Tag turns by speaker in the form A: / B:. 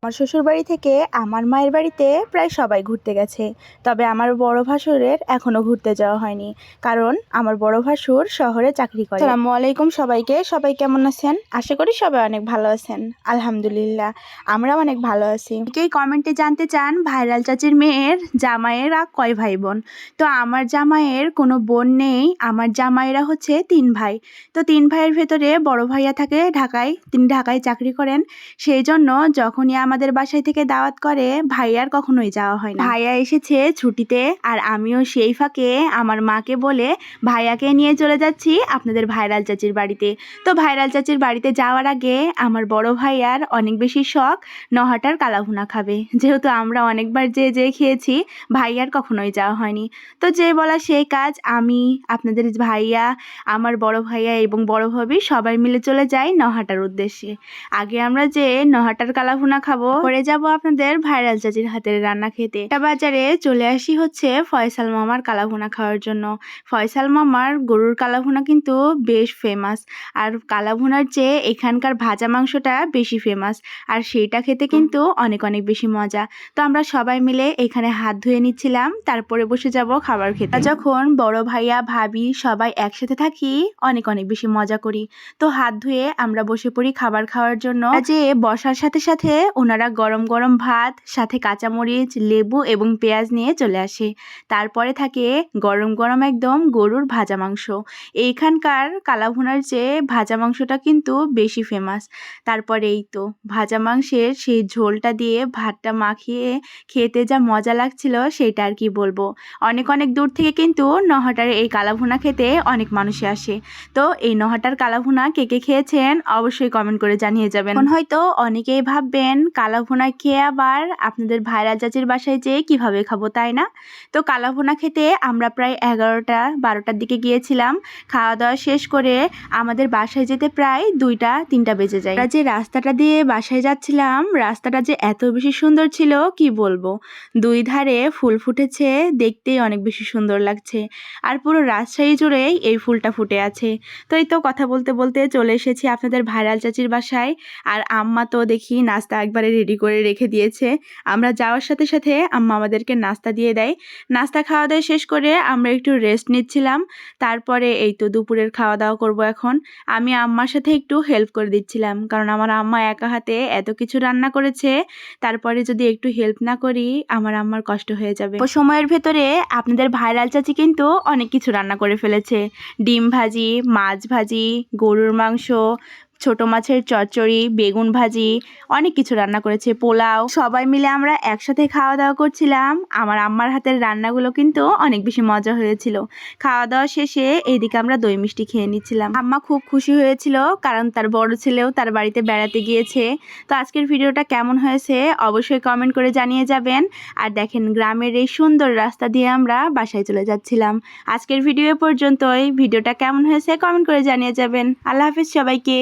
A: আমার শ্বশুরবাড়ি থেকে আমার মায়ের বাড়িতে প্রায় সবাই ঘুরতে গেছে, তবে আমার বড় ভাসুরের এখনও ঘুরতে যাওয়া হয়নি, কারণ আমার বড় ভাসুর শহরে চাকরি করে। আসসালামু আলাইকুম সবাইকে। সবাই কেমন আছেন? আশা করি সবাই অনেক ভালো আছেন। আলহামদুলিল্লাহ, আমরা অনেক ভালো আছি। কেই কমেন্টে জানতে চান ভাইরাল চাচির মেয়ের জামাইয়েরা কয় ভাই বোন। তো আমার জামাইয়ের কোনো বোন নেই, আমার জামাইয়েরা হচ্ছে 3 ভাই। তো 3 ভাইয়ের ভেতরে বড় ভাইয়া থাকে ঢাকায়, তিনি ঢাকায় চাকরি করেন। সেই জন্য যখনই আমাদের বাসায় থেকে দাওয়াত করে ভাইয়ার কখনোই যাওয়া হয় না। ভাইয়া এসেছে ছুটিতে, আর আমিও সেই ফাঁকে আমার মাকে বলে ভাইয়াকে নিয়ে চলে যাচ্ছি আপনাদের ভাইরাল চাচির বাড়িতে। তো ভাইরাল চাচির বাড়িতে যাওয়ার আগে আমার বড় ভাইয়ার অনেক বেশি শখ নহাটার কালাভুনা খাবে, যেহেতু আমরা অনেকবার যে খেয়েছি, ভাইয়ার কখনোই যাওয়া হয়নি। তো যে বলা সেই কাজ, আমি আপনাদের ভাইয়া, আমার বড় ভাইয়া এবং বড় ভাবি সবাই মিলে চলে যাই নহাটার উদ্দেশ্যে। আগে আমরা যে নহাটার কালাভুনা খাবো, পরে যাব আপনাদের ভাইরাল চাচির হাতের রান্না খেতে। বাজারে চলে আসি হচ্ছে ফয়সাল মামার কালাভুনা খাওয়ার জন্য। ফয়সাল মামার গরুর কালাভুনা কিন্তু বেশ ফেমাস, আর কালাভুনার চেয়ে এখানকার ভাজা মাংসটা বেশি ফেমাস, আর সেইটা খেতে কিন্তু অনেক অনেক বেশি মজা। তো আমরা সবাই মিলে এখানে হাত ধুয়ে নিচ্ছিলাম, তারপরে বসে যাব খাবার খেতে। যখন বড় ভাইয়া ভাবি সবাই একসাথে থাকি, অনেক অনেক বেশি মজা করি। তো হাত ধুয়ে আমরা বসে পড়ি খাবার খাওয়ার জন্য। যে বসার সাথে সাথে ওনারা গরম গরম ভাত, সাথে কাঁচামরিচ, লেবু এবং পেঁয়াজ নিয়ে চলে আসে। তারপরে থাকে গরম গরম একদম গরুর ভাজা মাংস। এইখানকার কালাভুনার চেয়ে ভাজা মাংসটা কিন্তু বেশি ফেমাস। তারপরে এই তো ভাজা মাংসের সেই ঝোলটা দিয়ে ভাতটা মাখিয়ে খেতে যা মজা লাগছিল, সেটা আর কি বলবো। অনেক অনেক দূর থেকে কিন্তু নহাটার এই কালাভুনা খেতে অনেক মানুষই আসে। তো এই নহাটার কালাভুনা কে কে খেয়েছেন অবশ্যই কমেন্ট করে জানিয়ে যাবেন। এখন হয়তো অনেকেই ভাববেন কালাভুনা খেয়ে আবার আপনাদের ভাইরাল চাচির বাসায় যেয়ে কিভাবে খাবো, তাই না? তো কালাভুনা খেতে আমরা প্রায় 11টা-12টার দিকে গিয়েছিলাম। খাওয়া দাওয়া শেষ করে আমাদের বাসায় যেতে প্রায় 2টা-3টা বেজে যায়। আমরা যে রাস্তাটা দিয়ে বাসায় যাচ্ছিলাম, রাস্তাটা যে এত বেশি সুন্দর ছিল কি বলবো। 2 ধারে ফুল ফুটেছে, দেখতেই অনেক বেশি সুন্দর লাগছে, আর পুরো রাজশাহী জুড়েই এই ফুলটা ফুটে আছে। তো এই তো কথা বলতে বলতে চলে এসেছি আপনাদের ভাইরাল চাচির বাসায়, আর আম্মা তো দেখি নাস্তা একবারে রেডি করে রেখে দিয়েছে। আমরা যাওয়ার সাথে সাথে আম্মা আমাদেরকে নাস্তা দিয়ে দেয়। নাস্তা খাওয়া দাওয়া শেষ করে আমরা একটু রেস্ট নিচ্ছিলাম। তারপরে এই তো দুপুরের খাওয়া দাওয়া করব এখন। আমি আম্মার সাথে একটু হেল্প করে দিচ্ছিলাম, কারণ আমার আম্মা একা হাতে এত কিছু রান্না করেছে, তারপরে যদি একটু হেল্প না করি আমার আম্মার কষ্ট হয়ে যাবে। ও সময়ের ভেতরে আপনাদের ভাইরাল চাচি কিন্তু অনেক কিছু রান্না করে ফেলেছে। ডিম ভাজি, মাছ ভাজি, গরুর মাংস, ছোট মাছের চচ্চড়ি, বেগুন ভাজি, অনেক কিছু রান্না করেছে, পোলাও। সবাই মিলে আমরা একসাথে খাওয়া দাওয়া করছিলাম। আমার আম্মার হাতের রান্নাগুলো কিন্তু অনেক বেশি মজা হয়েছিল। খাওয়া দাওয়া শেষে এইদিকে আমরা দই মিষ্টি খেয়ে নিচ্ছিলাম। আম্মা খুব খুশি হয়েছিল, কারণ তার বড় ছেলেও তার বাড়িতে বেড়াতে গিয়েছে। তো আজকের ভিডিওটা কেমন হয়েছে অবশ্যই কমেন্ট করে জানিয়ে যাবেন। আর দেখেন গ্রামের এই সুন্দর রাস্তা দিয়ে আমরা বাসায় চলে যাচ্ছিলাম। আজকের ভিডিও পর্যন্তই। ভিডিওটা কেমন হয়েছে কমেন্ট করে জানিয়ে যাবেন। আল্লাহ হাফেজ সবাইকে।